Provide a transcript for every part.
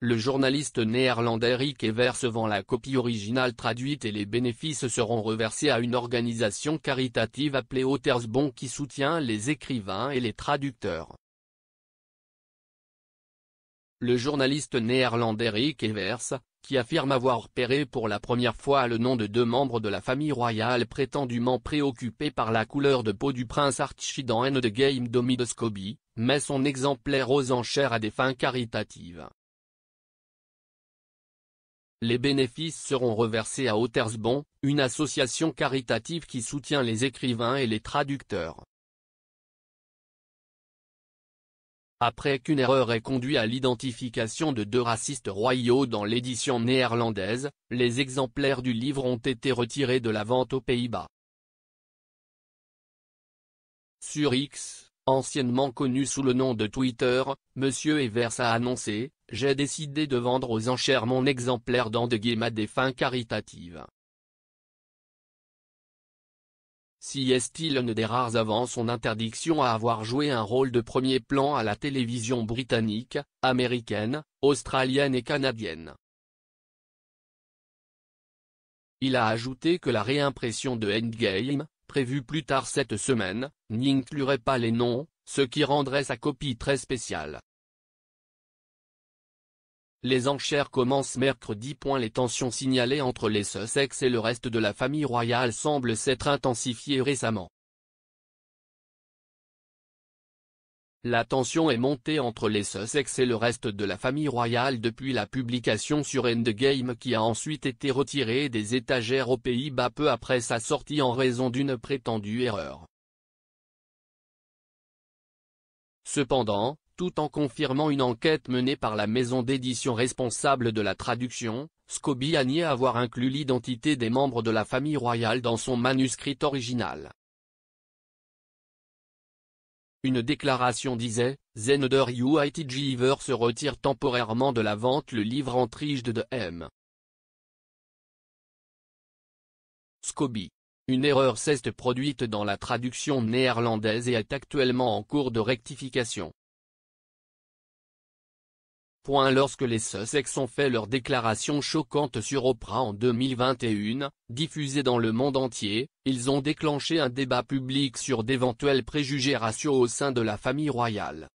Le journaliste néerlandais Rick Evers vend la copie originale traduite et les bénéfices seront reversés à une organisation caritative appelée Outersbond qui soutient les écrivains et les traducteurs. Le journaliste néerlandais Rick Evers, qui affirme avoir repéré pour la première fois le nom de 2 membres de la famille royale prétendument préoccupés par la couleur de peau du prince Archie dans Endgame de Scobie, met son exemplaire aux enchères à des fins caritatives. Les bénéfices seront reversés à Outersbond, une association caritative qui soutient les écrivains et les traducteurs. Après qu'une erreur ait conduit à l'identification de 2 racistes royaux dans l'édition néerlandaise, les exemplaires du livre ont été retirés de la vente aux Pays-Bas. Sur X, anciennement connu sous le nom de Twitter, M. Evers a annoncé « J'ai décidé de vendre aux enchères mon exemplaire d'Endgame à des fins caritatives ». Si est-il une des rares avant son interdiction à avoir joué un rôle de premier plan à la télévision britannique, américaine, australienne et canadienne. Il a ajouté que la réimpression de Endgame, prévue plus tard cette semaine, n'inclurait pas les noms, ce qui rendrait sa copie très spéciale. Les enchères commencent mercredi. Les tensions signalées entre les Sussex et le reste de la famille royale semblent s'être intensifiées récemment. La tension est montée entre les Sussex et le reste de la famille royale depuis la publication sur Endgame qui a ensuite été retirée des étagères aux Pays-Bas peu après sa sortie en raison d'une prétendue erreur. Cependant, tout en confirmant une enquête menée par la maison d'édition responsable de la traduction, Scobie a nié avoir inclus l'identité des membres de la famille royale dans son manuscrit original. Une déclaration disait « Zeneder UITG se retire temporairement de la vente le livre en trige de M. Scobie. Une erreur s'est produite dans la traduction néerlandaise et est actuellement en cours de rectification. » Lorsque les Sussex ont fait leur déclaration choquante sur Oprah en 2021, diffusée dans le monde entier, ils ont déclenché un débat public sur d'éventuels préjugés raciaux au sein de la famille royale.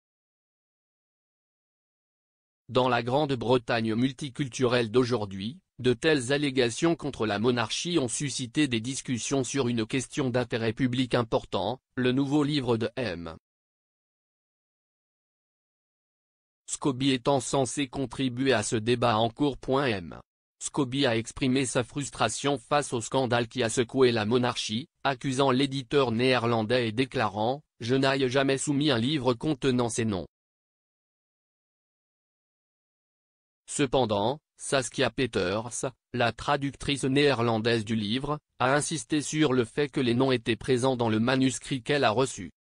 Dans la Grande-Bretagne multiculturelle d'aujourd'hui, de telles allégations contre la monarchie ont suscité des discussions sur une question d'intérêt public important, le nouveau livre de M. Scobie étant censé contribuer à ce débat en cours. M. Scobie a exprimé sa frustration face au scandale qui a secoué la monarchie, accusant l'éditeur néerlandais et déclarant « Je n'ai jamais soumis un livre contenant ces noms ». Cependant, Saskia Peters, la traductrice néerlandaise du livre, a insisté sur le fait que les noms étaient présents dans le manuscrit qu'elle a reçu.